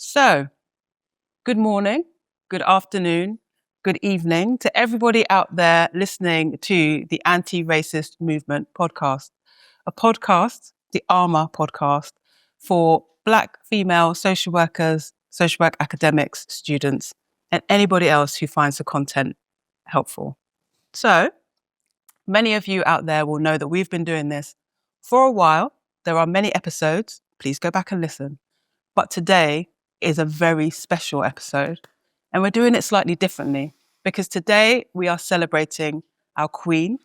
So, good morning, good afternoon, good evening to everybody out there listening to the Anti-Racist Movement podcast, the ARMA podcast for Black female social workers, social work academics, students, and anybody else who finds the content helpful. So, many of you out there will know that we've been doing this for a while. There are many episodes. Please go back and listen. But today is a very special episode. And we're doing it slightly differently because today we are celebrating our queen,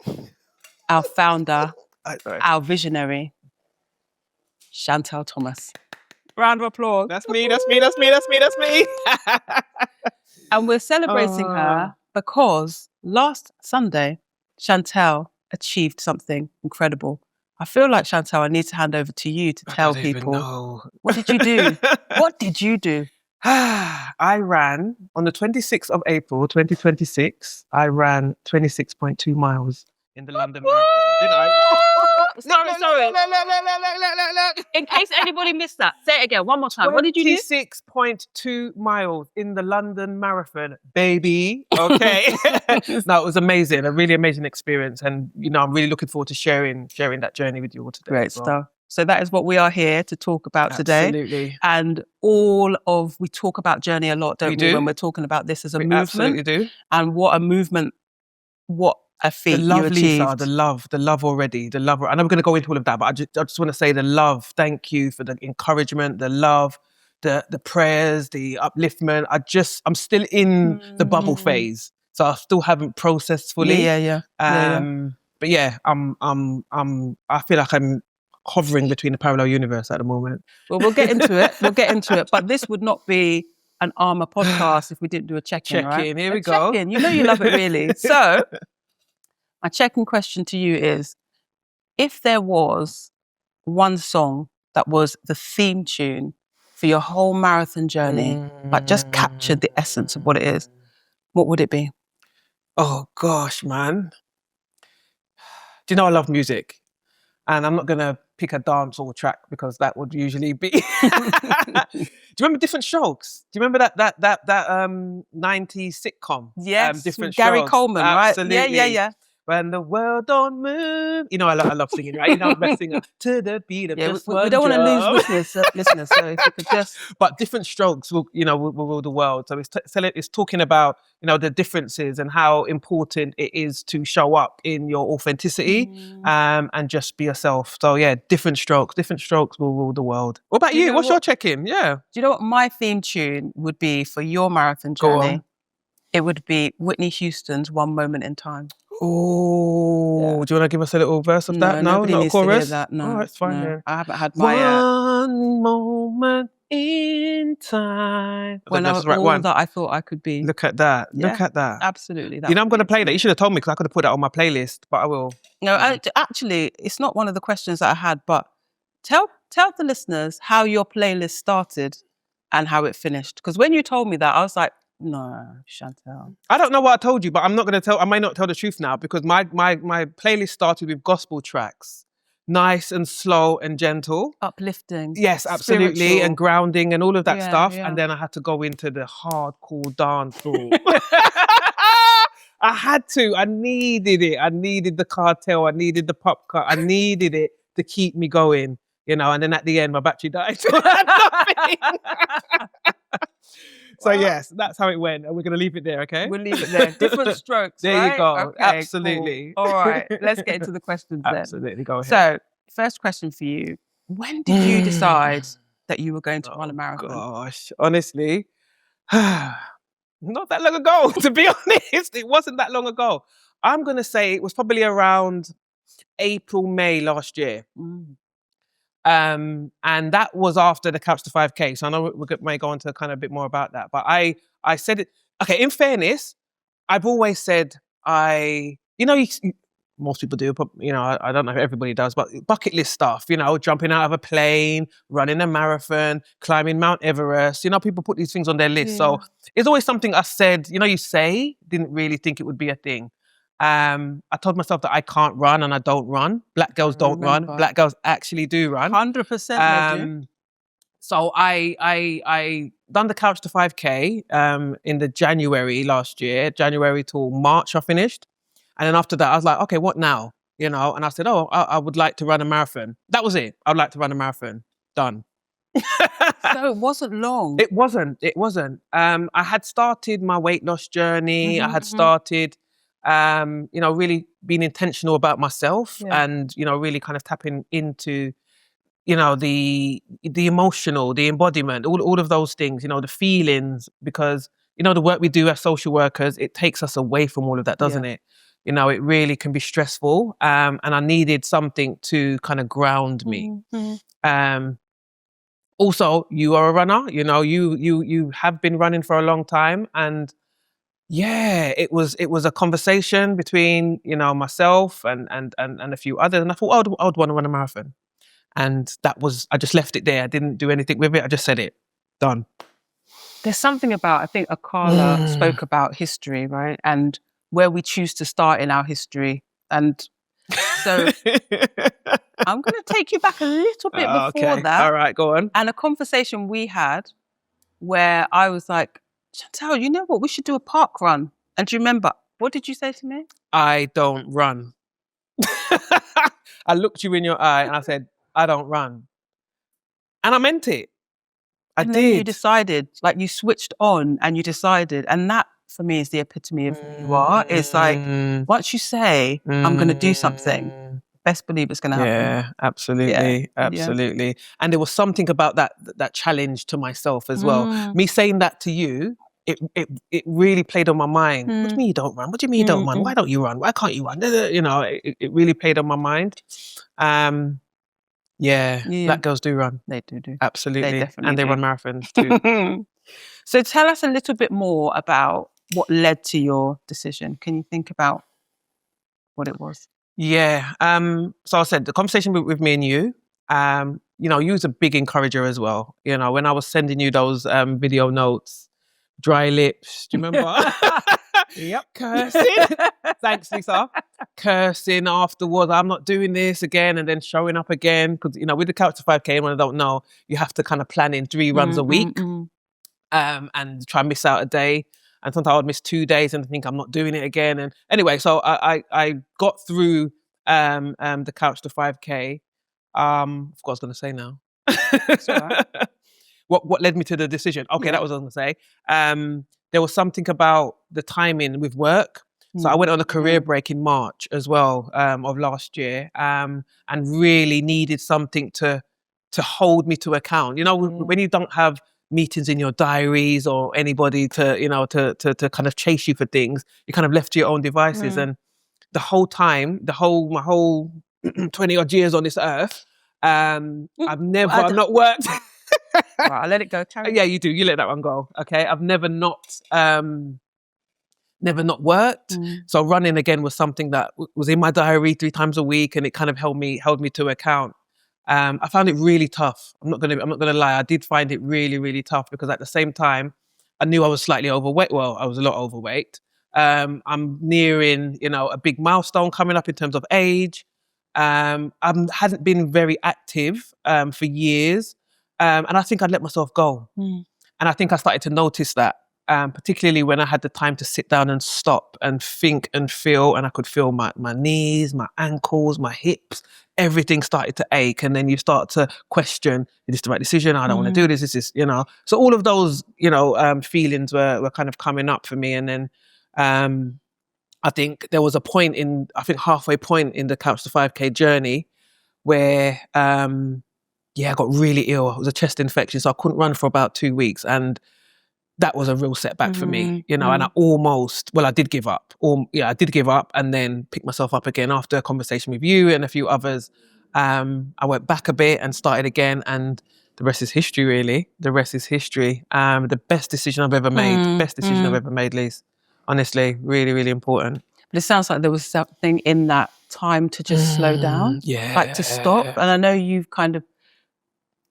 our founder, our visionary, Chantal Thomas. Round of applause. That's me. And we're celebrating her because last Sunday, Chantal achieved something incredible. I feel like, Chantal, I need to hand over to you to tell people. What did you do? What did you do? I ran on the 26th of April, 2026. I ran 26.2 miles in the London Marathon. Did I? Sorry. Look. In case anybody missed that, say it again, one more time. What did you do? 26.2 miles in the London Marathon, baby. Okay. No, it was amazing. A really amazing experience. And, I'm really looking forward to sharing that journey with you all today. Great stuff. So that is what we are here to talk about today. Absolutely. And we talk about journey a lot, don't we? When we're talking about this as a movement. Absolutely do. And what a movement, what a feat the love, you achieved. Lisa, the love already, and I'm going to go into all of that, but I just want to say the love. Thank you for the encouragement, the love, the prayers, the upliftment. I'm still in the bubble phase, so I still haven't processed fully. Yeah. But yeah, I feel like I'm hovering between a parallel universe at the moment. Well, we'll get into it. But this would not be an ARMA podcast if we didn't do a check-in, right? Here we go. Check-in. You know you love it, really. So, my check-in question to you is, if there was one song that was the theme tune for your whole marathon journey, but just captured the essence of what it is, what would it be? Oh, gosh, man. Do you know I love music? And I'm not going to pick a dance or track because that would usually be... Do you remember Different Strokes? Do you remember that 90s sitcom? Yes, Different Gary Strokes. Coleman, right? Absolutely. Yeah. When the world don't move. I love singing, right? I'm a singer. To the beat of this one we don't want to drum. lose listeners, so if you could just... But Different Strokes will rule the world. So it's talking about, the differences and how important it is to show up in your authenticity and just be yourself. So yeah, Different Strokes will rule the world. What about you? What's your check-in? Yeah. Do you know what my theme tune would be for your marathon journey? Go on. It would be Whitney Houston's One Moment in Time. Oh, do you want to give us a little verse of that? No, nobody not needs a chorus. to hear that. No, it's fine. no. Yeah. I haven't had my one moment in time. When I was all that I thought I could be. Look at that. Yeah, Look at that. Absolutely. I'm going to play that. You should have told me because I could have put that on my playlist, but I will. No, actually, it's not one of the questions that I had, but tell the listeners how your playlist started and how it finished. Because when you told me that, I was like, no, Chantal. I don't know what I told you, but I'm not going to tell. I may not tell the truth now because my playlist started with gospel tracks, nice and slow and gentle, uplifting. Yes, absolutely, spiritual. And grounding and all of that stuff. Yeah. And then I had to go into the hardcore dance hall. I had to. I needed it. I needed the cartel. I needed the pop cut. I needed it to keep me going. And then at the end, my battery died. So I had nothing. So yes, that's how it went. And we're going to leave it there, okay? We'll leave it there. Different Strokes, There right? you go. Okay, Absolutely. Cool. All right, let's get into the questions then. Absolutely, go ahead. So, first question for you. When did you decide that you were going to run a marathon? Gosh, honestly, not that long ago, to be honest. It wasn't that long ago. I'm going to say it was probably around April, May last year. And that was after the Couch to 5K. So I know we may go on to kind of a bit more about that. But I said it, okay, in fairness, I've always said most people do, but I don't know if everybody does, but bucket list stuff, jumping out of a plane, running a marathon, climbing Mount Everest, people put these things on their list. Yeah. So it's always something I said, didn't really think it would be a thing. I told myself that I can't run and I don't run. Black girls don't run. Black girls actually do run. 100% they do. So I done the Couch to 5K in the January last year, January till March I finished. And then after that I was like, okay, what now? You know, and I said, oh, I would like to run a marathon. That was it. I'd like to run a marathon. Done. So it wasn't long. It wasn't. I had started my weight loss journey. I had started, you know, really being intentional about myself and, you know, really kind of tapping into, you know, the emotional, the embodiment, all of those things, you know, the feelings, because, you know, the work we do as social workers, it takes us away from all of that, doesn't it? You know, it really can be stressful. And I needed something to kind of ground me. Also, you are a runner, you know, you have been running for a long time. And yeah, it was a conversation between, you know, myself and a few others. And I thought, I would want to run a marathon. And that was, I just left it there. I didn't do anything with it. I just said it. Done. There's something about, I think Akala spoke about history, right? And where we choose to start in our history. And so I'm going to take you back a little bit before that. All right, go on. And a conversation we had where I was like, Chantal, you know what? We should do a park run. And do you remember, what did you say to me? I don't run. I looked you in your eye and I said, I don't run. And I meant it. And then you decided, like you switched on and you decided. And that for me is the epitome of who you are. It's like, once you say, I'm going to do something, best believe it's going to happen. Yeah, absolutely. Absolutely. And there was something about that challenge to myself as well. Me saying that to you, it really played on my mind. What do you mean you don't run? What do you mean you don't run? Why don't you run? Why can't you run? You know, it really played on my mind. Yeah, black girls do run. They do. Absolutely. They definitely and they do. run marathons too. So tell us a little bit more about what led to your decision. Can you think about what it was? Yeah. So I said the conversation with me and you, you know, you was a big encourager as well. You know, when I was sending you those video notes, dry lips, do you remember? Yep. Cursing. Thanks, Lisa. Cursing afterwards. I'm not doing this again, and then showing up again. Because, you know, with the Couch to 5K, when I don't know, you have to kind of plan in 3 runs a week and try and miss out a day. And sometimes I would miss 2 days and think I'm not doing it again. And anyway, so I got through the Couch to 5K. I forgot what I was going to say now. That's all right. What led me to the decision? Okay, that was what I was going to say. There was something about the timing with work. So I went on a career break in March as well of last year, and really needed something to hold me to account. You know, when you don't have meetings in your diaries or anybody to, you know, to kind of chase you for things, you're kind of left to your own devices. And the whole time, my whole 20 odd years on this earth, I've never not worked. Right, I'll let it go. Carry on. Yeah, you do. You let that one go. Okay. I've never not worked. So running again was something that was in my diary 3 times a week, and it kind of held me to account. I found it really tough. I'm not gonna lie. I did find it really, really tough because at the same time, I knew I was slightly overweight. Well, I was a lot overweight. I'm nearing, you know, a big milestone coming up in terms of age. I hadn't been very active for years. And I think I'd let myself go. And I think I started to notice that, particularly when I had the time to sit down and stop and think and feel, and I could feel my knees, my ankles, my hips, everything started to ache. And then you start to question, is this the right decision? I don't want to do this. This is, you know, so all of those, you know, feelings were kind of coming up for me. And then I think there was a point halfway point in the Couch to 5K journey where, I got really ill. It was a chest infection, so I couldn't run for about 2 weeks. And that was a real setback for me, you know, and I did give up. I did give up and then picked myself up again after a conversation with you and a few others. I went back a bit and started again, and the rest is history, really. The rest is history. The best decision I've ever made. Best decision I've ever made, Lise. Honestly, really, really important. But it sounds like there was something in that time to just slow down. Like to stop. And I know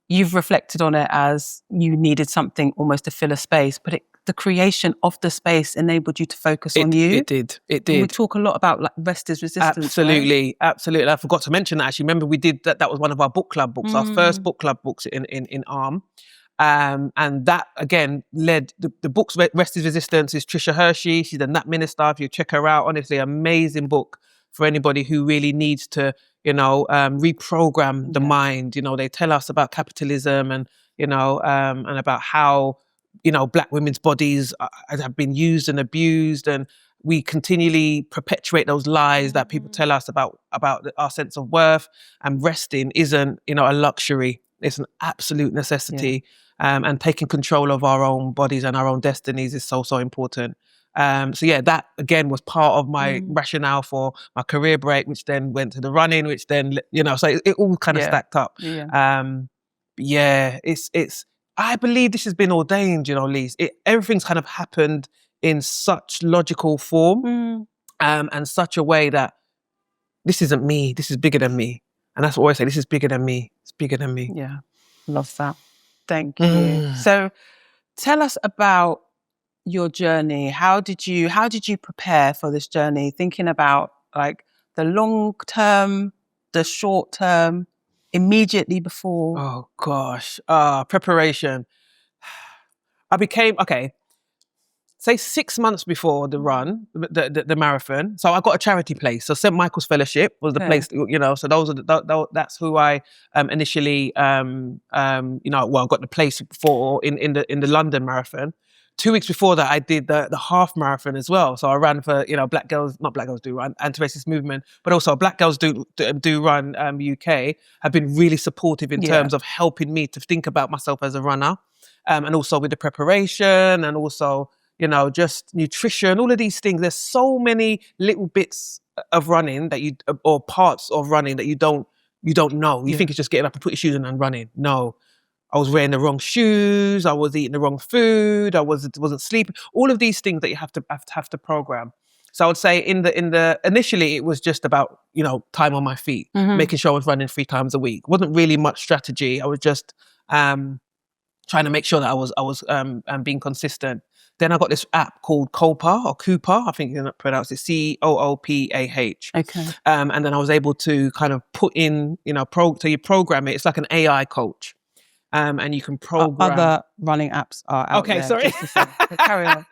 you've reflected on it as you needed something almost to fill a space, but the creation of the space enabled you to focus on you. It did. And we talk a lot about like rest is resistance. Absolutely, right? Absolutely. I forgot to mention that actually. Remember, we did that. That was one of our book club books, our first book club books in ARM. And that again led the book's Rest is Resistance is Trisha Hershey. She's a Nat minister. If you check her out, honestly, amazing book for anybody who really needs to, reprogram the mind. They tell us about capitalism and, and about how, Black women's bodies have been used and abused, and we continually perpetuate those lies that people tell us about our sense of worth. And resting isn't, a luxury. It's an absolute necessity. And taking control of our own bodies and our own destinies is so, so important. That again was part of my rationale for my career break, which then went to the running, which then, so it all kind of stacked up. I believe this has been ordained, Lise. Everything's kind of happened in such logical form, and such a way that this isn't me, this is bigger than me. And that's what I say, this is bigger than me, it's bigger than me. Yeah, love that. Thank you. So tell us about your journey. How did you prepare for this journey? Thinking about like the long term, the short term, immediately before. Oh gosh, preparation. Say 6 months before the run, the marathon. So I got a charity place. So St. Michael's Fellowship was the place, so those are that's who I initially, I got the place for in the London Marathon. 2 weeks before that, I did the half marathon as well. So I ran for, Black Girls, not Black Girls Do Run, Anti-Racist Movement, but also Black Girls Do Run UK have been really supportive in terms of helping me to think about myself as a runner, and also with the preparation, and also, just nutrition, all of these things. There's so many little bits of running or parts of running that you don't know. You think it's just getting up and put your shoes on and running. No, I was wearing the wrong shoes. I was eating the wrong food. I wasn't sleeping. All of these things that you have to program. So I would say initially it was just about, time on my feet, making sure I was running 3 times a week. Wasn't really much strategy. I was just trying to make sure that I was being consistent. Then I got this app called Cooper, I think you pronounce it COOPAH. Okay. And then I was able to kind of put in, so you program it. It's like an AI coach. And you can program. Other running apps are out there. Okay, sorry. Carry on.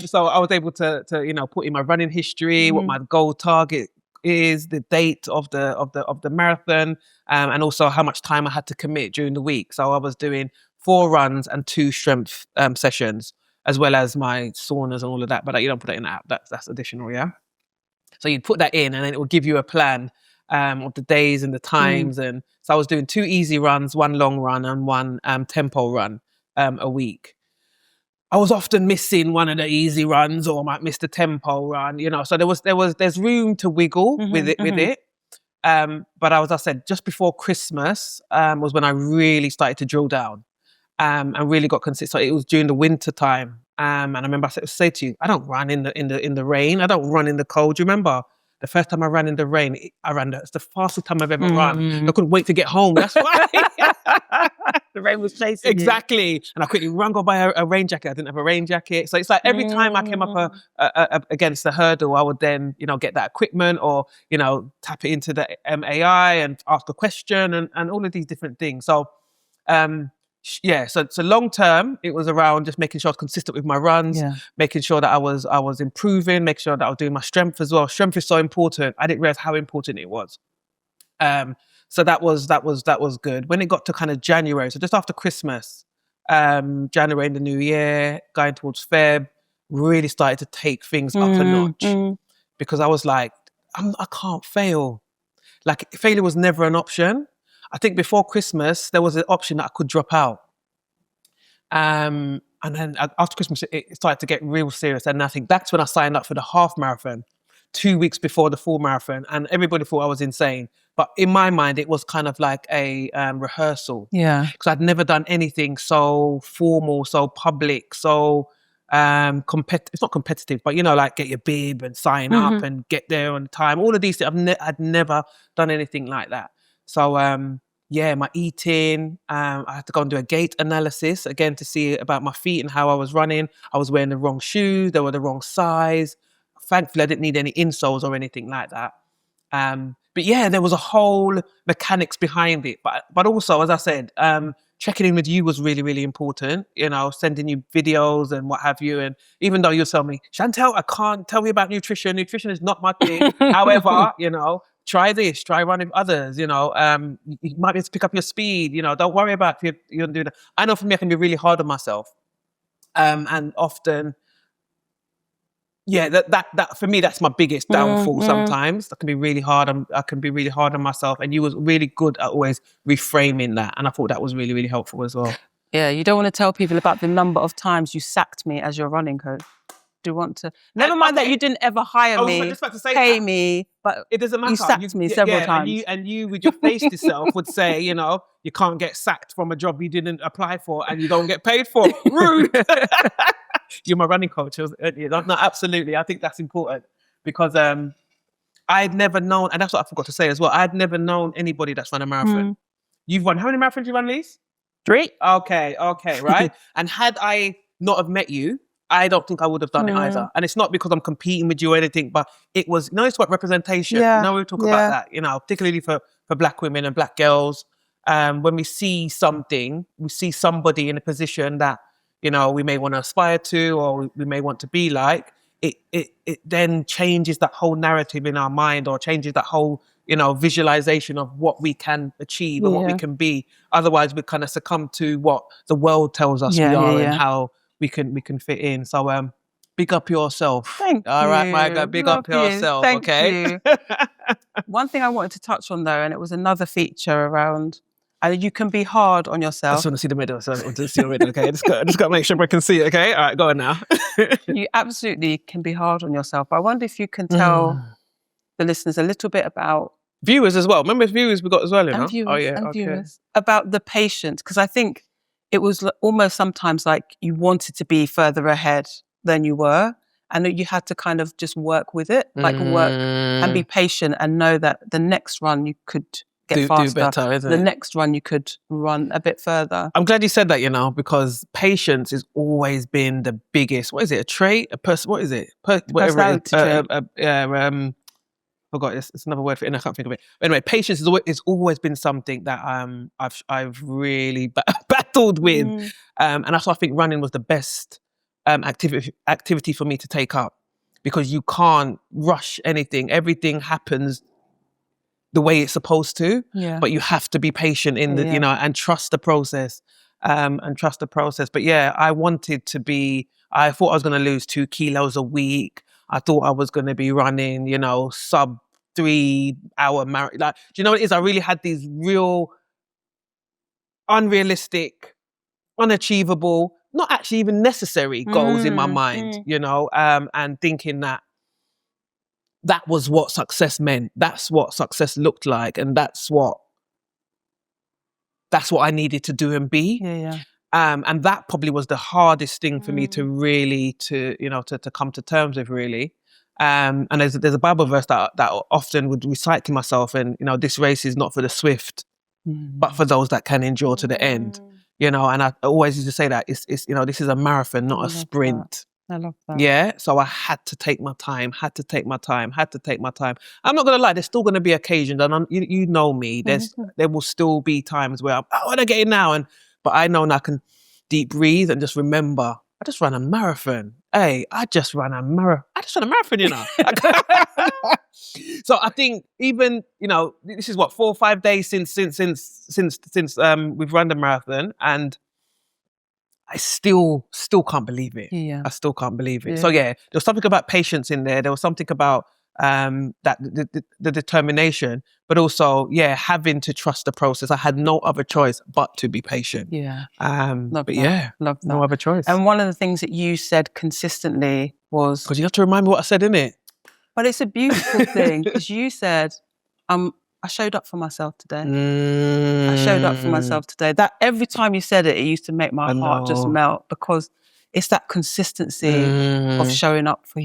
So I was able to put in my running history, what my goal target is, the date of the marathon, and also how much time I had to commit during the week. So I was doing 4 runs and 2 strength sessions, as well as my saunas and all of that. But you don't put that in the app. That's additional, yeah. So you'd put that in, and then it will give you a plan of the days and the times. And so I was doing 2 easy runs, 1 long run, and 1 tempo run a week. I was often missing one of the easy runs, or I might miss the tempo run, So there's room to wiggle with it. But as I said, just before Christmas was when I really started to drill down, and really got consistent. So it was during the winter time, and I remember I said to you, I don't run in the rain. I don't run in the cold. Do you remember? The first time I ran in the rain, it's the fastest time I've ever run. I couldn't wait to get home. That's why. The rain was chasing Exactly. you. And I quickly ran, go buy a rain jacket. I didn't have a rain jacket. So it's like every time I came up against the hurdle, I would then, get that equipment, or, tap it into the AI and ask a question, and all of these different things. So, so long term, it was around just making sure I was consistent with my runs, making sure that I was improving, making sure that I was doing my strength as well. Strength is so important. I didn't realize how important it was. So that was good. When it got to kind of January, so just after Christmas, January in the new year, going towards Feb, really started to take things up a notch, because I was like, I can't fail. Like, failure was never an option. I think before Christmas, there was an option that I could drop out. And then after Christmas, it started to get real serious. And I think that's when I signed up for the half marathon, 2 weeks before the full marathon. And everybody thought I was insane. But in my mind, it was kind of like a rehearsal. Yeah. Because I'd never done anything so formal, so public, so it's not competitive, but like get your bib and sign up and get there on time. All of these things, I'd never done anything like that. So, my eating, I had to go and do a gait analysis again to see about my feet and how I was running. I was wearing the wrong shoes. They were the wrong size. Thankfully, I didn't need any insoles or anything like that. But there was a whole mechanics behind it. But also, as I said, checking in with you was really, really important, you know, sending you videos and what have you. And even though you tell me, Chantel, I can't tell you about nutrition. Nutrition is not my thing. However, you know, try this, try running with others, you know, you might be able to pick up your speed, you know, don't worry about if you're doing that. I know for me, I can be really hard on myself. And often, yeah, that for me, that's my biggest downfall. Sometimes I can be really hard. I can be really hard on myself. And you was really good at always reframing that. And I thought that was really, really helpful as well. Yeah, you don't want to tell people about the number of times you sacked me as your running coach. Do you want to? Never mind that you didn't ever hire me, just about to say pay that. me, but It doesn't matter. you sacked me several times. And you with your face yourself would say, you know, you can't get sacked from a job you didn't apply for and you don't get paid for. Rude. You're my running coach. No, absolutely. I think that's important because I'd never known, and that's what I forgot to say as well. I'd never known anybody that's run a marathon. You've run, how many marathons you run, Lise? 3. Okay, right. And had I not have met you, I don't think I would have done it either. And it's not because I'm competing with you or anything, but it was, you know, it's what representation. Yeah. You know, we talk about that, you know, particularly for Black women and Black girls. When we see something, we see somebody in a position that, you know, we may want to aspire to or we may want to be like, it then changes that whole narrative in our mind or changes that whole, you know, visualization of what we can achieve and what we can be. Otherwise, we kind of succumb to what the world tells us we are and how we can fit in. So big up yourself. Thank you. All right, my guy, big up yourself. Thank okay. you. One thing I wanted to touch on though, and it was another feature around, you can be hard on I yourself. just want to see the middle. So I want to see the middle. Okay, I just got to make sure I can see it. Okay, all right, go on now. You absolutely can be hard on yourself. But I wonder if you can tell the listeners a little bit about viewers as well. Remember viewers we got as well, you know? And viewers, oh yeah, and viewers about the patience, because I think it was almost sometimes like you wanted to be further ahead than you were, and that you had to kind of just work with it, like work and be patient, and know that the next run you could get faster. Do better, isn't the it? next run you could run a bit further. I'm glad you said that, you know, because patience has always been the biggest. What is it? A trait? A person? What is it? Whatever it is. Forgot it's another word for it, and I can't think of it. But anyway, patience is always been something that I've really battled with, and that's why I think running was the best activity for me to take up, because you can't rush anything. Everything happens the way it's supposed to, but you have to be patient in the you know, and trust the process, But yeah, I wanted to be. I thought I was going to lose 2 kilos a week. I thought I was going to be running, you know, sub 3 hour marathon. Like, do you know what it is? I really had these real unrealistic, unachievable, not actually even necessary goals in my mind, you know, and thinking that was what success meant. That's what success looked like. And that's what I needed to do and be. And that probably was the hardest thing for me to really, to come to terms with, really. And there's a Bible verse that often would recite to myself, and, you know, this race is not for the swift, but for those that can endure to the end, you know. And I always used to say that it's you know, this is a marathon, not a sprint. I love that. Yeah. So I had to take my time, I'm not going to lie, there's still going to be occasions, and you know me, there will still be times where I want to get in now, but I know now I can deep breathe and just remember, I just ran a marathon. Hey, I just ran a marathon, you know. So I think even, you know, this is what, 4 or 5 days since we've run the marathon, and I still can't believe it. I still can't believe it. So yeah, there was something about patience in there. There was something about that the determination, but also having to trust the process. I had no other choice but to be patient. Love but that. No other choice. And one of the things that you said consistently was, because you have to remind me what I said, innit? But it's a beautiful thing, because you said, I showed up for myself today. I showed up for myself today. That every time you said it used to make my heart just melt, because it's that consistency of showing up for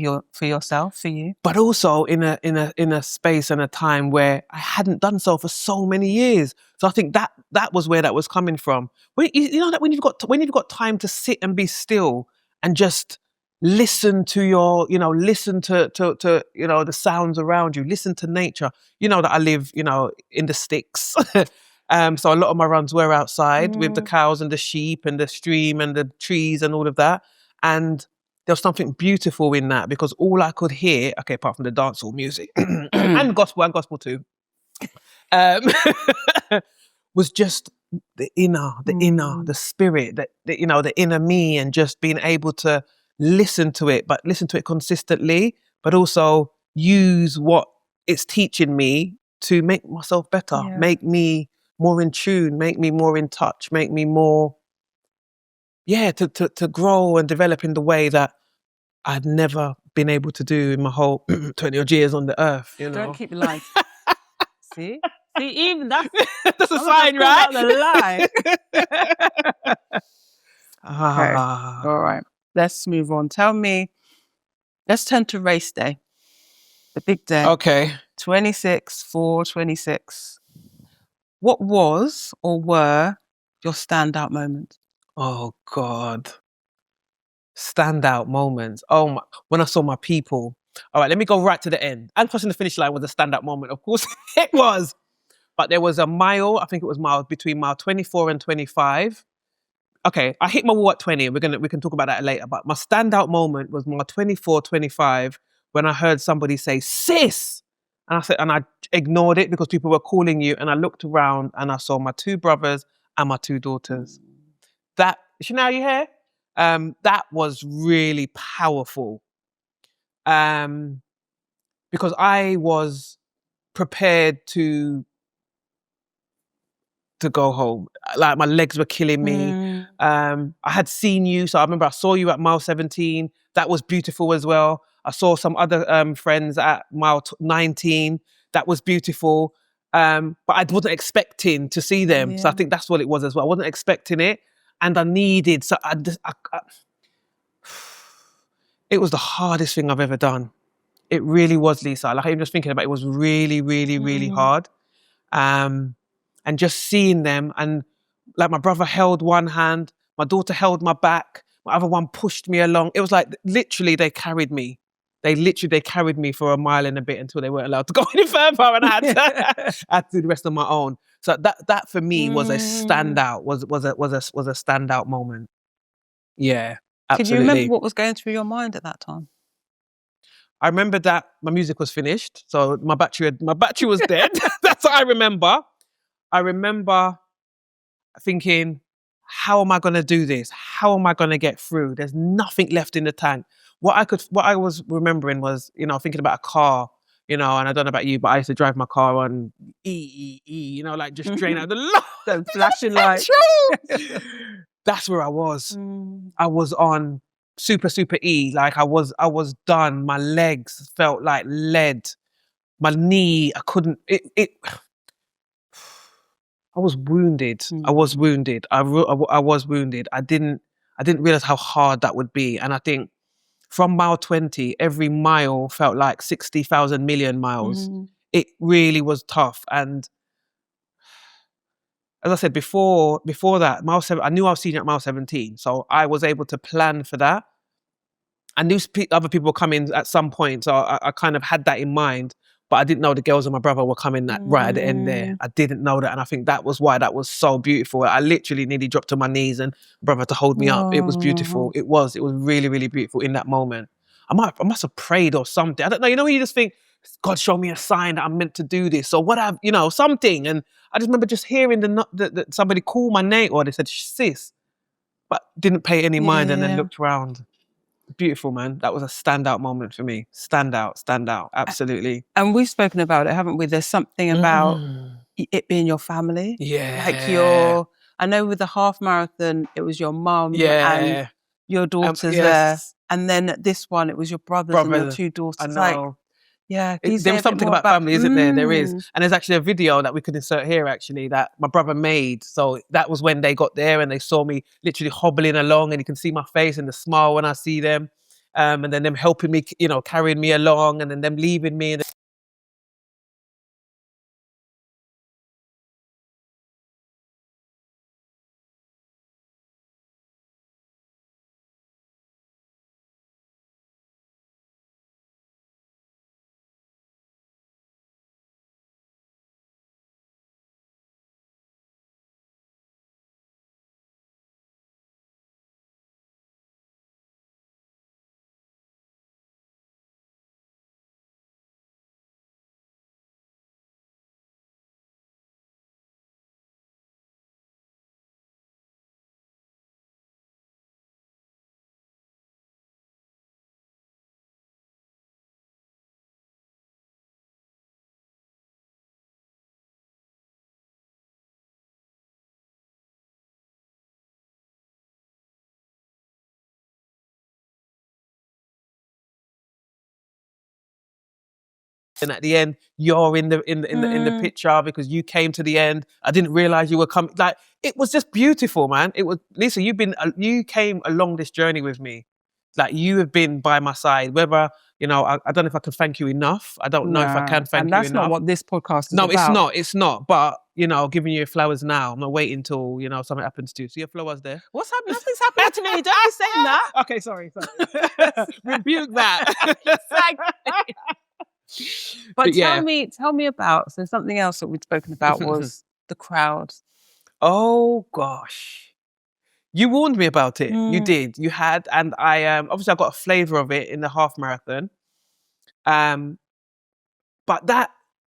yourself, for you. But also in a space and a time where I hadn't done so for so many years. So I think that was where that was coming from. You know that when you've got time to sit and be still and just listen to the sounds around you, listen to nature. You know that I live, you know, in the sticks. So a lot of my runs were outside with the cows and the sheep and the stream and the trees and all of that. And there was something beautiful in that because all I could hear, okay, apart from the dancehall music and gospel too, um, was just the inner, the spirit, the inner me, and just being able to listen to it, but listen to it consistently, but also use what it's teaching me to make myself better, make me more in tune, make me more in touch, make me more, to grow and develop in the way that I'd never been able to do in my whole 20 odd years on the earth, Don't keep lying. See, even that's that's a I'm gonna sign, call right? out the lie. Okay, Ah. all right. Let's move on. Let's turn to race day, the big day. Okay. 26/4/26. What was or were your standout moments? Oh God. Standout moments. Oh my, when I saw my people. All right, let me go right to the end. And crossing the finish line was a standout moment. Of course it was. But there was a mile, I think it was between mile 24 and 25. Okay, I hit my wall at 20. We can talk about that later. But my standout moment was mile 24, 25, when I heard somebody say, "Sis!" And I ignored it because people were calling you. And I looked around and I saw my two brothers and my two daughters. That, Chanel, you here? That was really powerful. Because I was prepared to go home. Like my legs were killing me. I had seen you, so I remember I saw you at mile 17. That was beautiful as well. I saw some other friends at mile 19. That was beautiful. But I wasn't expecting to see them. So I think that's what it was as well. I wasn't expecting it. And I needed, so it was the hardest thing I've ever done. It really was, Lisa. Like I'm just thinking about it, it was really, really, really hard. And just seeing them, and like my brother held one hand, my daughter held my back, my other one pushed me along. It was like literally they carried me. They carried me for a mile and a bit until they weren't allowed to go any further, and I had to do the rest on my own. So that for me was a standout. Was a standout moment. Yeah, Can you remember absolutely. what was going through your mind at that time? I remember that my music was finished, so my battery was dead. That's what I remember. I remember thinking, how am I going to do this? How am I going to get through? There's nothing left in the tank. What I was remembering was, thinking about a car, and I don't know about you, but I used to drive my car on like just drain out the The flashing lights. That's where I was. I was on super, super E. Like I was done. My legs felt like lead. My knee, I couldn't, I was wounded. I was wounded. I was wounded. I didn't realize how hard that would be. And I think from mile 20, every mile felt like 60,000 million miles. It really was tough. And as I said before that, mile 7, I knew I was senior at mile 17. So I was able to plan for that. I knew other people were coming at some point. So I kind of had that in mind. But I didn't know the girls and my brother were coming right at the end there. I didn't know that. And I think that was why that was so beautiful. I literally nearly dropped to my knees and brother to hold me up. It was beautiful. It was really, really beautiful in that moment. I must have prayed or something. I don't know. When you just think, God, show me a sign that I'm meant to do this or whatever, something. And I just remember just hearing somebody call my name, or they said, "Sis," but didn't pay any mind and then looked around. Beautiful, man. That was a standout moment for me. Stand out, absolutely. And we've spoken about it, haven't we? There's something about it being your family. Yeah. I know with the half marathon, it was your mum and Yeah. your daughters there. Yes. And then this one, it was your brothers and your two daughters. I know. Can you say There a was bit something more about family, isn't there? There is. Mm. And there's actually a video that we could insert here, actually, that my brother made. So that was when they got there and they saw me literally hobbling along, and you can see my face and the smile when I see them. And then them helping me, carrying me along, and then them leaving me. And and at the end you're in the picture because you came to the end. I didn't realize you were coming. Like, it was just beautiful, man. It was, Lisa, you came along this journey with me. Like, you have been by my side. Whether, you know, I don't know if I can thank you enough. I don't know if I can thank you enough. And that's not what this podcast is no, about. it's not. But, you know, giving you your flowers now. I'm not waiting until, you know, something happens to you. See your flowers there? What's happening? Nothing's happening to me. Don't be saying that. Okay, sorry. Rebuke that. Exactly. But yeah. tell me about, so something else that we'd spoken about was the crowd. Oh gosh. You warned me about it. You did. You had, and I obviously I got a flavour of it in the half marathon. But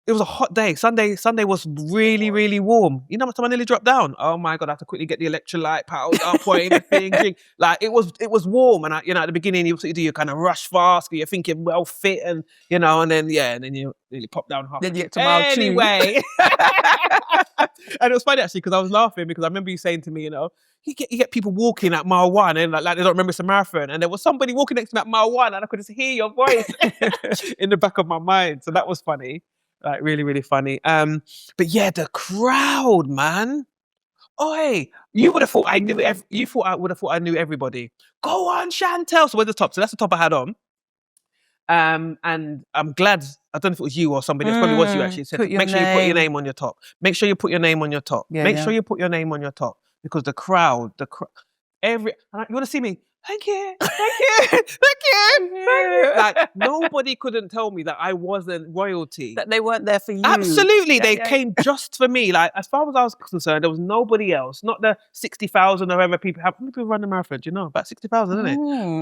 it was a hot day. Sunday was really, really warm. You know what time I nearly dropped down? Oh my God, I have to quickly get the electrolyte powder up, pour it in the thing, drink. Like, it was warm. And you know, at the beginning you kind of rush fast, you're thinking well fit, and you know, and then you pop down half. Then you get to mile 2. Anyway. And it was funny actually, because I was laughing because I remember you saying to me, you know, you get people walking at mile 1 and like they don't remember it's a marathon, and there was somebody walking next to me at mile 1 and I could just hear your voice in the back of my mind. So that was funny, like really, really funny. But yeah, the crowd, man. Oi, you would have thought I knew. I would have thought I knew everybody. Go on, Chantel. So where's the top? So that's the top I had on. And I'm glad, I don't know if it was you or somebody, it probably was you actually, said, make sure you put your name on your top. Make sure you put your name on your top. Make sure you put your name on your top. Because the crowd, you want to see me? Thank you. Like, nobody couldn't tell me that I wasn't royalty. That they weren't there for you. Absolutely. They came just for me. Like, as far as I was concerned, there was nobody else. Not the 60,000 or whatever people have. How many people run the marathon? Do you know? About 60,000, isn't it?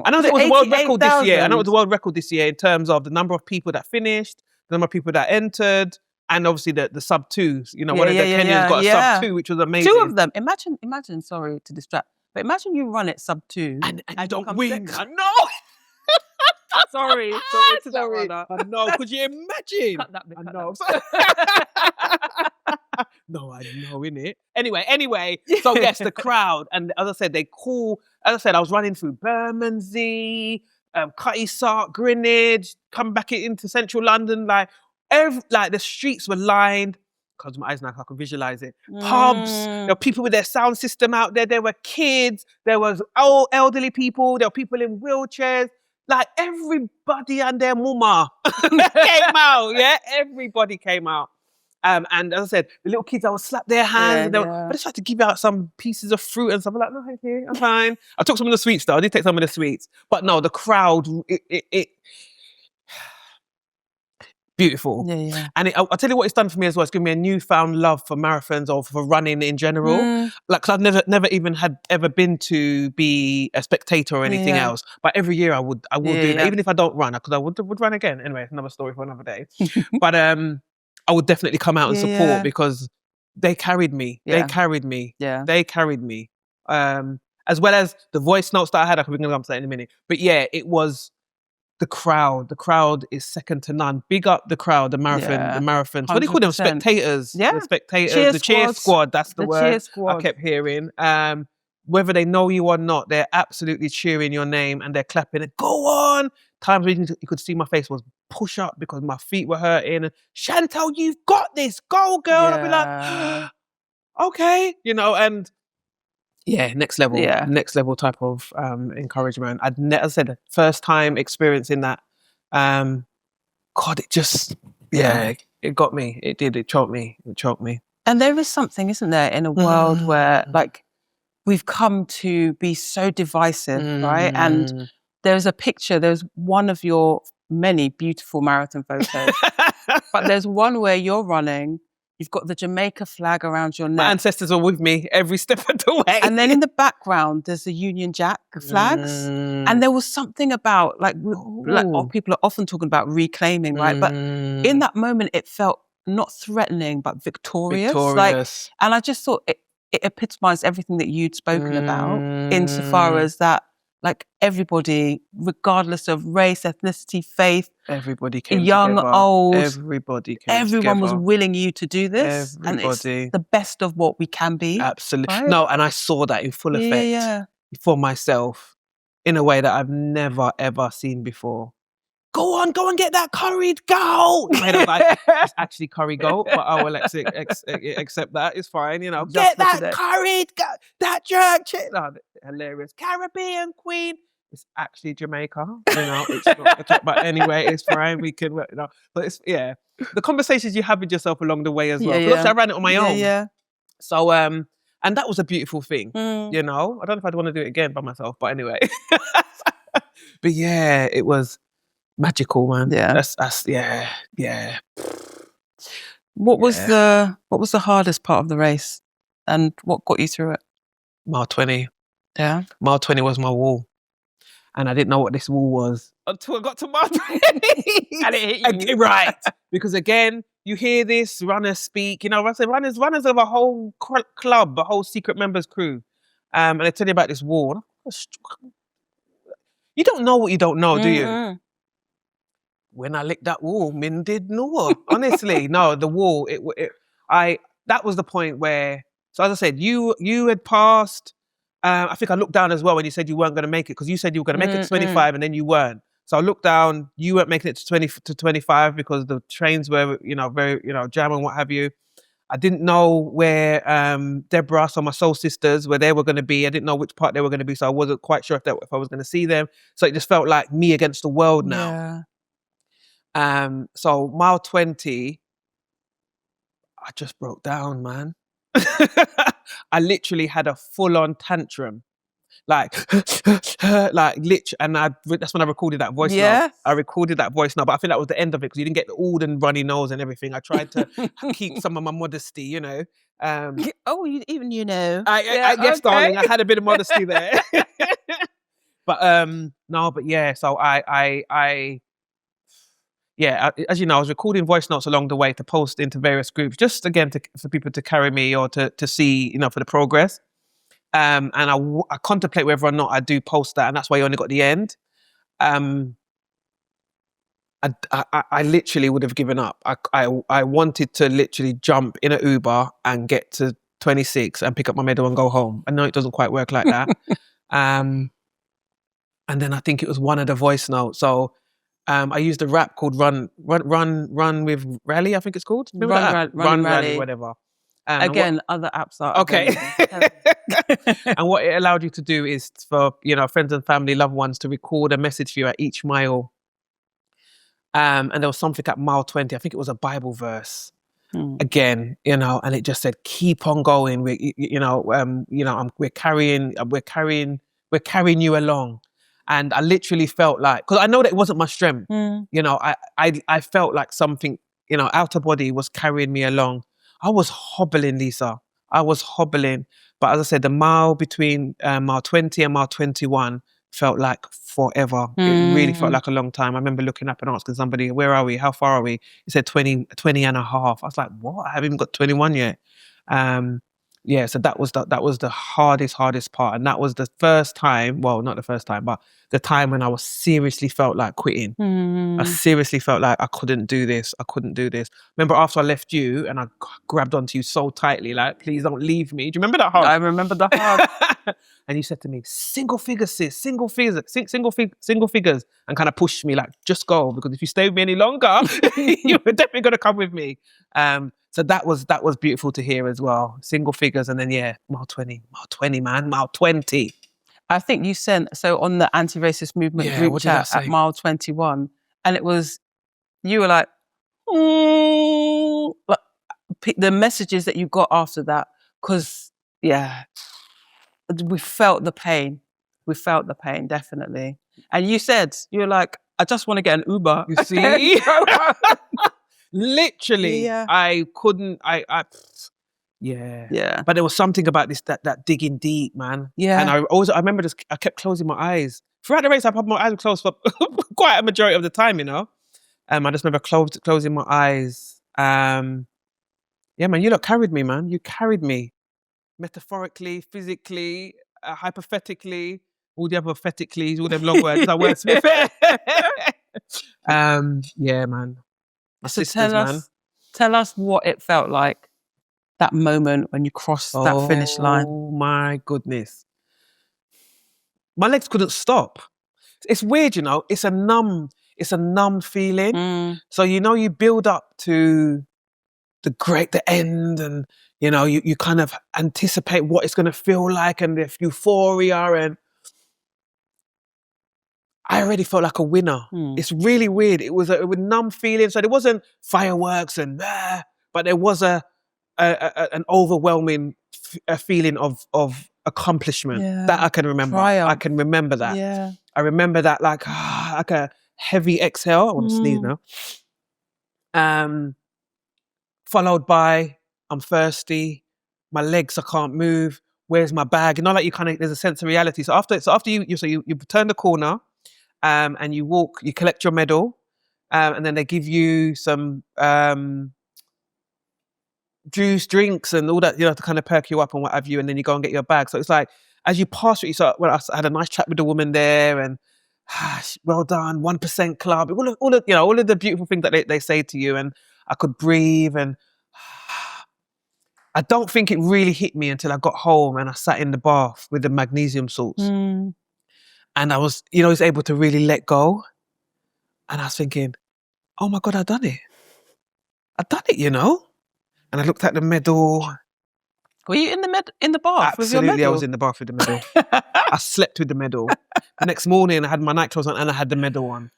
I know it was a world record this year. I know it was a world record this year in terms of the number of people that finished, the number of people that entered, and obviously the sub 2s. You know, one of the Kenyans got a sub 2, which was amazing. 2 of them. Imagine, sorry to distract, but imagine you run it sub 2 and you don't win. I know. Sorry. I know. Could you imagine? Cut that bit. I know. No, I know, innit? Anyway. So yes, the crowd, and as I said, I was running through Bermondsey, Cutty Sark, Greenwich, come back into central London, like the streets were lined. Close my eyes now, I can visualize it. Pubs, there were people with their sound system out there. There were kids, there was old elderly people, there were people in wheelchairs. Like, everybody and their mama came out. Yeah, everybody came out. And as I said, the little kids, I would slap their hands. I just had to give out some pieces of fruit and stuff. I'm like, no, thank you, I'm fine. I took some of the sweets though. I did take some of the sweets, but no, the crowd, it beautiful. Yeah. And I'll tell you what it's done for me as well. It's given me a newfound love for marathons or for running in general. Like, cause I've never even ever been to be a spectator or anything else. But every year I would do that, even if I don't run, because I would run again. Anyway, another story for another day. But I would definitely come out and support because they carried me. Yeah. They carried me. Yeah. They carried me. As well as the voice notes that I had. I could come to that in a minute. But yeah, it was the crowd. The crowd is second to none. Big up the crowd, the marathons. What do you call them? Spectators. Yeah. The spectators, the cheer squad. That's the word cheer squad. I kept hearing. Whether they know you or not, they're absolutely cheering your name and they're clapping it. Go on. Times when you could see my face was push up because my feet were hurting. Chantal, you've got this. Go, girl. I'd be like, okay. You know, and yeah, next level type of encouragement. As I said, first time experiencing that. God, it just, it got me. It did. It choked me. And there is something, isn't there, in a world where, like, we've come to be so divisive, right? And there's one of your many beautiful marathon photos, but there's one where you're running. You've got the Jamaica flag around your neck. My ancestors are with me every step of the way. And then in the background, there's the Union Jack flags. And there was something about, people are often talking about reclaiming, right? But in that moment, it felt not threatening, but victorious. And I just thought it epitomized everything that you'd spoken about, insofar as that, like, everybody, regardless of race, ethnicity, faith, everybody came young, together. old, Everyone was willing you to do this. And it's the best of what we can be. Absolutely. Right? No, and I saw that in full effect for myself in a way that I've never, ever seen before. go and get that curried goat. In my head, I was like, it's actually curry goat, but I will accept that. It's fine, you know. Just Get for that today. curried goat, that jerk chicken. Oh, hilarious. Caribbean queen. It's actually Jamaica, you know. It's not, but anyway, it's fine. We can, you know. But it's the conversations you have with yourself along the way as well. Yeah, 'Cause obviously yeah. I ran it on my own. Yeah. So and that was a beautiful thing, Mm. you know. I don't know if I'd want to do it again by myself, but anyway. But yeah, it was magical, man. Yeah. That's yeah. What was the hardest part of the race, and what got you through it? Mile 20. Yeah. Mile 20 was my wall. And I didn't know what this wall was until I got to mile 20. And it hit you. Right. Because again, you hear this, runners speak, you know, I say runners of a whole club, a whole secret members crew. And they tell you about this wall. You don't know what you don't know, do you? Mm-mm. When I licked that wall, min did know. Honestly, no, the wall. That was the point where. So as I said, you had passed. I think I looked down as well when you said you weren't going to make it, because you said you were going to make it to 25 and then you weren't. So I looked down. You weren't making it to 20 to 25 because the trains were, you know, very, you know, jam and what have you. I didn't know where Deborah, so my soul sisters, where they were going to be. I didn't know which part they were going to be, so I wasn't quite sure if I was going to see them. So it just felt like me against the world now. Yeah. So mile 20, I just broke down, man. I literally had a full-on tantrum. Like literally, and that's when I recorded that voice note. I recorded that voice note, but I think that was the end of it because you didn't get all the runny nose and everything. I tried to keep some of my modesty, you know. Oh, you know. Yes, okay. Darling, I had a bit of modesty there. But no, but yeah. So as you know, I was recording voice notes along the way to post into various groups, just again for people to carry me or to see, you know, for the progress. And I contemplate whether or not I do post that, and that's why you only got the end. I literally would have given up. I wanted to literally jump in an Uber and get to 26 and pick up my medal and go home. I know it doesn't quite work like that. And then I think it was one of the voice notes. So I used a rap called Run with Rally, I think it's called. Run Rally, whatever. Again, other apps are okay. And what it allowed you to do is for, you know, friends and family, loved ones to record a message for you at each mile. And there was something at mile 20. I think it was a Bible verse. Again, you know, and it just said, "Keep on going. We're carrying you along." And I literally felt like, because I know that it wasn't my strength, you know, I felt like something, you know, outer body was carrying me along. I was hobbling, Lisa. I was hobbling. But as I said, the mile between mile 20 and mile 21 felt like forever. It really felt like a long time. I remember looking up and asking somebody, "Where are we? How far are we?" He said 20 and a half. I was like, what? I haven't even got 21 yet. So that was the hardest part. And that was the first time, well, not the first time, but the time when I was seriously felt like quitting. I seriously felt like I couldn't do this. Remember after I left you and I grabbed onto you so tightly, like, "Please don't leave me." Do you remember that hug? I remember the hug. And you said to me, "Single figures, sis, single figures," and kind of pushed me like, "Just go, because if you stay with me any longer, you're definitely going to come with me." So that was beautiful to hear as well. Single figures, and then mile 20, man, mile 20. I think you sent, so on the anti-racist movement group chat at mile 21, and you were like, the messages that you got after that, because we felt the pain. Definitely. And you said, you're like, "I just want to get an Uber." You see? Literally, I couldn't, but there was something about this, that digging deep, man. And I remember I kept closing my eyes. Throughout the race, I had my eyes closed for quite a majority of the time, you know. I just remember closing my eyes. Man, you lot carried me, man. You carried me. Metaphorically, physically, hypothetically, all the other pathetically, all them long words I wordsmith. Man. My sisters, tell us what it felt like, that moment when you crossed that finish line. Oh my goodness. My legs couldn't stop. It's weird, you know. It's a numb, it's a numb feeling. Mm. So, you build up to the end, and, you kind of anticipate what it's going to feel like, and the euphoria, and I already felt like a winner. Mm. It's really weird. It was a numb feeling. So there wasn't fireworks but there was an overwhelming feeling of accomplishment that I can remember. Triumph. I can remember that. Yeah. I remember that like a heavy exhale. I want to sneeze now. Followed by, I'm thirsty, my legs, I can't move. Where's my bag? Like there's a sense of reality. So after you turn the corner, and you walk, you collect your medal, and then they give you some juice, drinks, and all that, to kind of perk you up and what have you, and then you go and get your bag. So it's like, as you pass through, I had a nice chat with the woman there, and well done, 1% club, all of the beautiful things that they say to you, and I could breathe, and I don't think it really hit me until I got home and I sat in the bath with the magnesium salts. And I was, able to really let go. And I was thinking, oh my God, I've done it. I've done it, And I looked at the medal. Were you in the bath with your Absolutely, medal? I was in the bath with the medal. I slept with the medal. The next morning, I had my night clothes on and I had the medal on.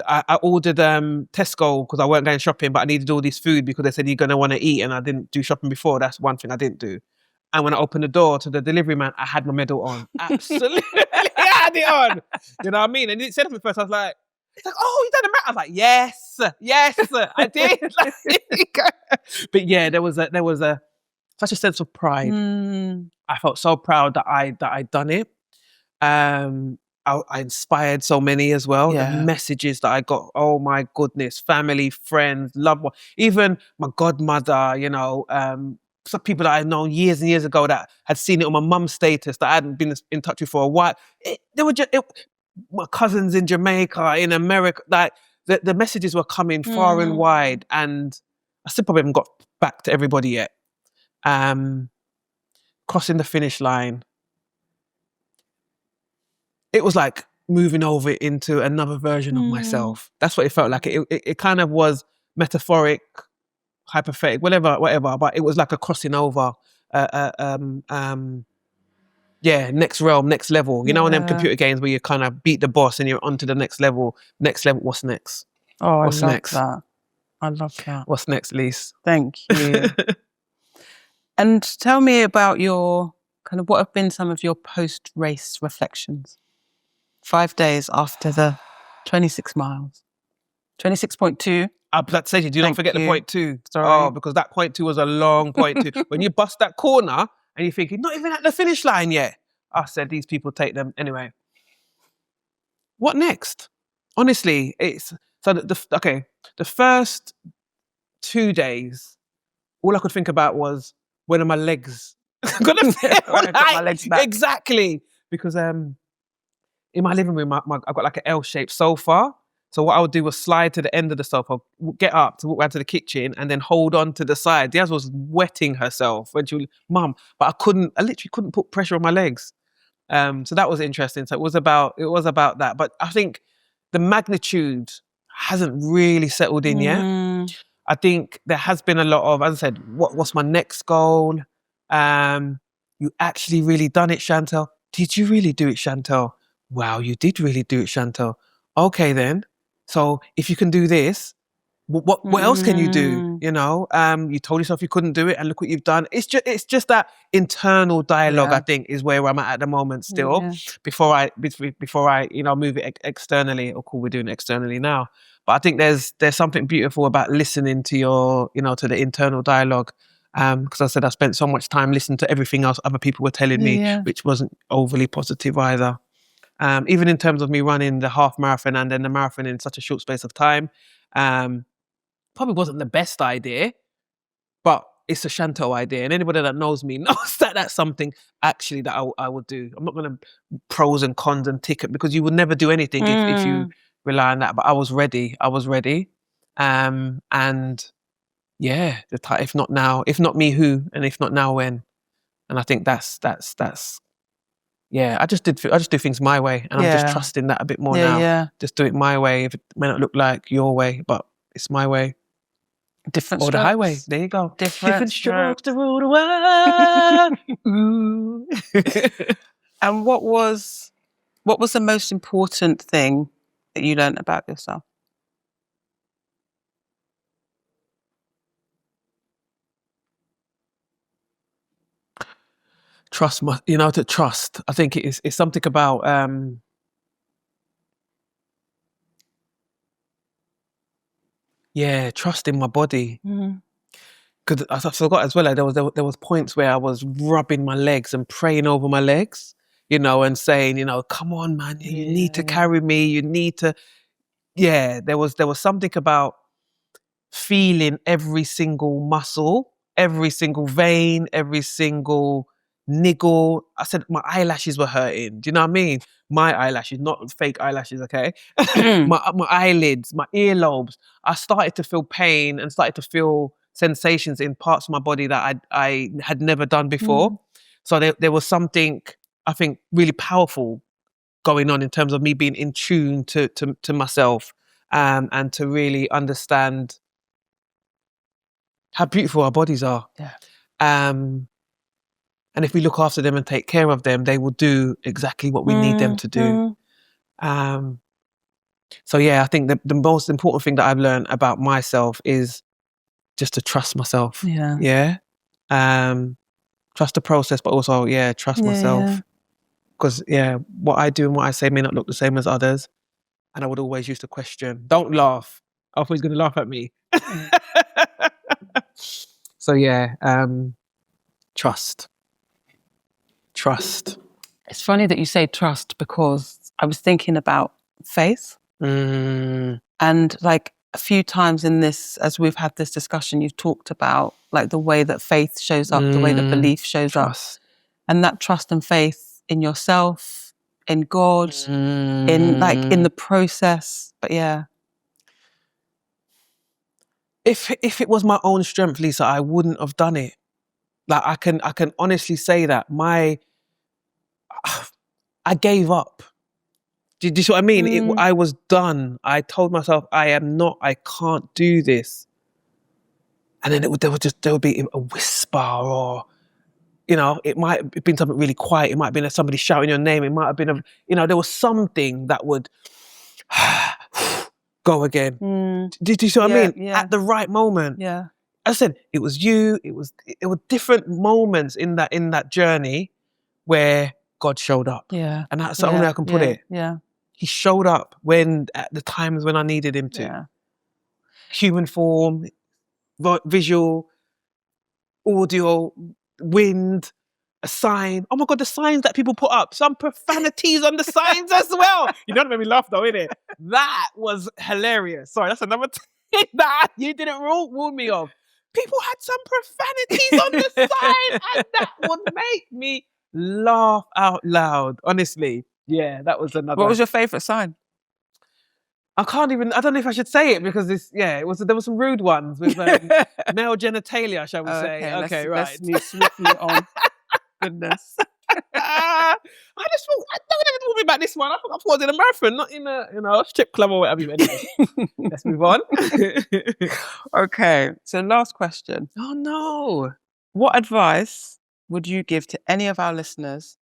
I ordered Tesco because I weren't going shopping, but I needed all this food because they said you're going to want to eat, and I didn't do shopping before. That's one thing I didn't do. And when I opened the door to the delivery man, I had my medal on. Absolutely, I had it on. You know what I mean? And he said to me first, I was like, he's like, oh, you done a medal? I was like, yes, I did. But yeah, there was such a sense of pride. I felt so proud that I'd done it. I inspired so many as well. Yeah. The messages that I got, oh my goodness, family, friends, loved ones, even my godmother, some people that I'd known years and years ago that had seen it on my mum's status that I hadn't been in touch with for a while. My cousins in Jamaica, in America, like the messages were coming far and wide, and I still probably haven't got back to everybody yet. Crossing the finish line, it was like moving over into another version of myself. That's what it felt like. It kind of was metaphoric, hypothetical, whatever. But it was like a crossing over. Next realm, next level. You know, in them computer games where you kind of beat the boss and you're onto the next level. Next level. What's next? Oh, What's I love next? that. I love that. What's next, Lise? Thank you. And tell me about what have been some of your post-race reflections? 5 days after the 26 miles. 26.2. I was about to say to you, don't forget the point 2. Sorry. Oh, because that point 2 was a long point 2. When you bust that corner and you're thinking, not even at the finish line yet. I said, these people take them. Anyway, what next? Honestly, the first 2 days, all I could think about was, when are my legs gonna feel my legs back. Exactly. Because in my living room, I've got like an L-shaped sofa. So what I would do was slide to the end of the sofa, get up to walk round to the kitchen, and then hold on to the side. Diaz was wetting herself when she was, Mum, but I literally couldn't put pressure on my legs. So that was interesting. So it was about that. But I think the magnitude hasn't really settled in yet. I think there has been a lot of, as I said, what's my next goal? You actually really done it, Chantel. Did you really do it, Chantel? Wow, you did really do it, Chantel. Okay then. So if you can do this, what else can you do? You told yourself you couldn't do it, and look what you've done. It's just that internal dialogue. I think is where I'm at the moment still. Yeah. Before I move it externally. Or cool, we're doing it externally now. But I think there's something beautiful about listening to your to the internal dialogue. Because I said I spent so much time listening to everything else other people were telling me, which wasn't overly positive either. Even in terms of me running the half marathon and then the marathon in such a short space of time, probably wasn't the best idea, but it's a Chantel idea. And anybody that knows me knows that that's something actually that I would do. I'm not going to pros and cons and ticket, because you would never do anything if you rely on that. But I was ready. And yeah, if not now, if not me, who? And if not now, when? And I think that's I just do things my way, and I'm just Yeah. trusting that a bit more Yeah, now. yeah. Just do it my way. If it may not look like your way, but it's my way. Different Or the strokes. highway. There you go. Different strokes strokes. to rule the world. Ooh. And what was the most important thing that you learned about yourself? To trust. I think it's something about trust in my body. Because I forgot as well, like, there was points where I was rubbing my legs and praying over my legs, and saying, come on, man, you need to carry me. You need to. Yeah, there was something about feeling every single muscle, every single vein, every single niggle. I said my eyelashes were hurting. Do you know what I mean? My eyelashes, not fake eyelashes, okay? my eyelids, my earlobes. I started to feel pain and started to feel sensations in parts of my body that I had never done before. So there was something, I think, really powerful going on in terms of me being in tune to myself, and to really understand how beautiful our bodies are. Yeah. And if we look after them and take care of them, they will do exactly what we need them to do. So yeah, I think the most important thing that I've learned about myself is just to trust myself. Yeah. Yeah. Trust the process, but also, trust myself. Because, what I do and what I say may not look the same as others. And I would always use the question, don't laugh. I thought he's going to laugh at me. So trust. It's funny that you say trust, because I was thinking about faith. And like a few times in this, as we've had this discussion, you've talked about like the way that faith shows up, the way that belief shows up. And that trust and faith in yourself, in God, in the process. But yeah. If it was my own strength, Lisa, I wouldn't have done it. Like I can honestly say that I gave up. Do you see what I mean? I was done. I told myself I can't do this. And then there would be a whisper, or it might have been something really quiet. It might have been somebody shouting your name. It might have been there was something that would go again. Do you see what I mean? Yeah. At the right moment. Yeah. I said it was you. It were different moments in that journey where God showed up. Yeah. And that's the only way I can put it. Yeah. He showed up at the times when I needed him to. Yeah. Human form, visual, audio, wind, a sign. Oh my God, the signs that people put up. Some profanities on the signs as well. You know what made me laugh though, innit? That was hilarious. Sorry, that's another thing that you didn't warn me of. People had some profanities on the sign, and that would make me laugh out loud. Honestly. Yeah, that was another. What was your favourite sign? I don't know if I should say it, because there were some rude ones with male genitalia, shall we say. Okay, right. Let's move swiftly on. Goodness. I just thought, I don't ever talk about this one. I thought I was in a marathon, not in a strip club or whatever. Anyway, let's move on. Okay, so last question. Oh no. What advice would you give to any of our listeners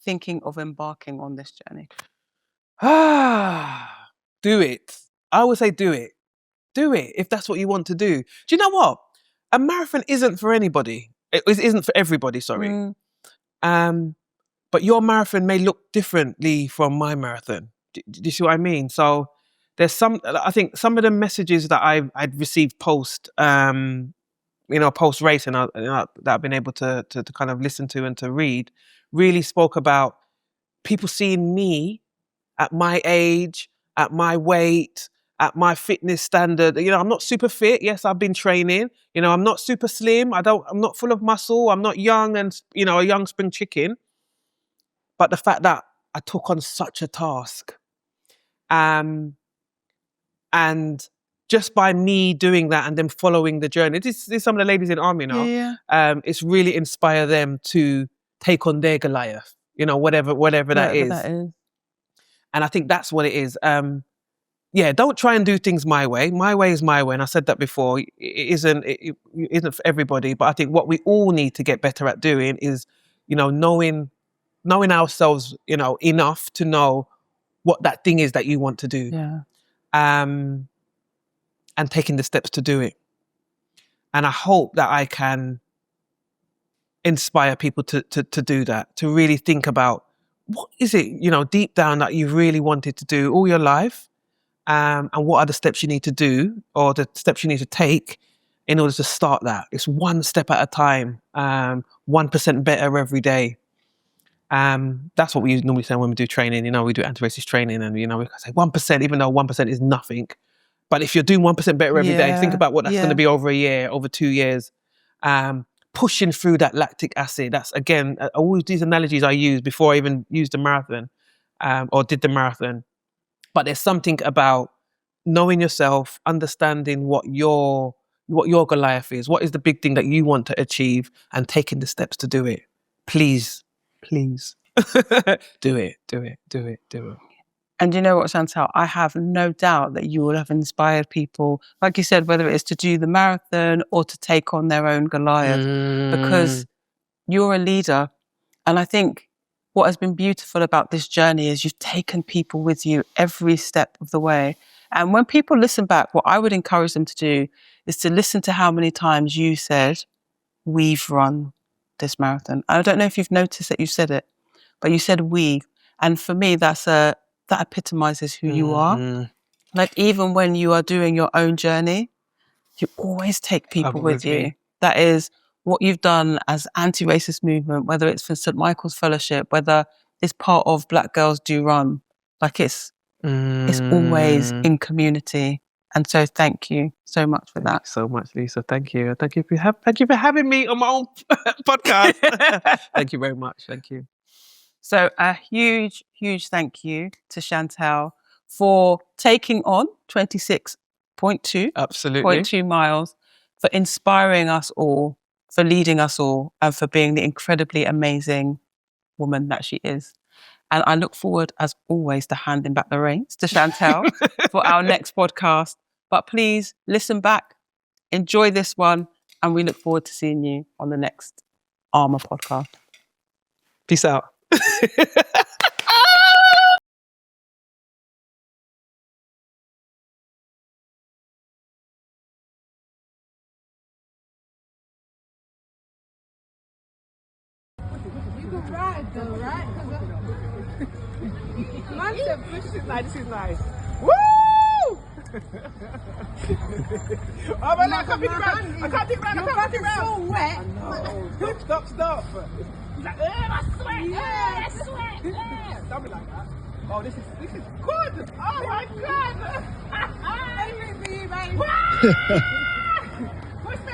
thinking of embarking on this journey? Do it. I would say do it. Do it if that's what you want to do. Do you know what? A marathon isn't for anybody. It isn't for everybody, sorry. But your marathon may look differently from my marathon. Do you see what I mean? So there's I think some of the messages that I'd received post race, and that I've been able to kind of listen to and to read, really spoke about people seeing me at my age, at my weight, at my fitness standard. I'm not super fit. Yes, I've been training. I'm not super slim. I'm not full of muscle. I'm not young and, a young spring chicken. But the fact that I took on such a task, and just by me doing that and then following the journey, this is some of the ladies in army now. Yeah. It's really inspire them to take on their Goliath. you know, whatever that is. That is. And I think that's what it is. Don't try and do things my way. My way is my way. And I said that before. It isn't for everybody. But I think what we all need to get better at doing is, you know, knowing ourselves, you know, enough to know what that thing is that you want to do. Yeah. And taking the steps to do it. And I hope that I can inspire people to do that, to really think about what is it, you know, deep down that you really wanted to do all your life, and what are the steps you need to do or the steps you need to take in order to start that. It's one step at a time, 1% better every day. That's what we normally say when we do training. You know, we do anti-racist training, and you know, we say 1%, even though 1% is nothing. But if you're doing 1% better every day, think about what that's going to be over a year, over 2 years. Pushing through that lactic acid. That's, again, all these analogies I used before I even used the marathon, or did the marathon. But there's something about knowing yourself, understanding what your Goliath is, what is the big thing that you want to achieve, and taking the steps to do it. Please, do it. And you know what, Chantal? I have no doubt that you will have inspired people, like you said, whether it is to do the marathon or to take on their own Goliath, because you're a leader. And I think what has been beautiful about this journey is you've taken people with you every step of the way. And when people listen back, what I would encourage them to do is to listen to how many times you said, we've run this marathon. I don't know if you've noticed that you said it, but you said we've. And for me, that epitomizes who you are. Like, even when you are doing your own journey, you always take people with you. That is what you've done as anti-racist movement, whether it's for St. Michael's Fellowship, whether it's part of Black Girls Do Run. Like, it's always in community. And so thank you so much for that. Thank you so much, Lisa. Thank you. Thank you for having me on my own podcast. Thank you very much. Thank you. So a huge, huge thank you to Chantal for taking on 26.2 miles, for inspiring us all, for leading us all, and for being the incredibly amazing woman that she is. And I look forward, as always, to handing back the reins to Chantal for our next podcast. But please listen back, enjoy this one, and we look forward to seeing you on the next Armour podcast. Peace out. You can ride though, right? Man said, this is nice. Woo! Oh, man, I can't take it round. I can't take it round. So wet. No. Stop. He's like, I sweat. I sweat. Don't be like that. Oh, this is good. Oh my God. Push me.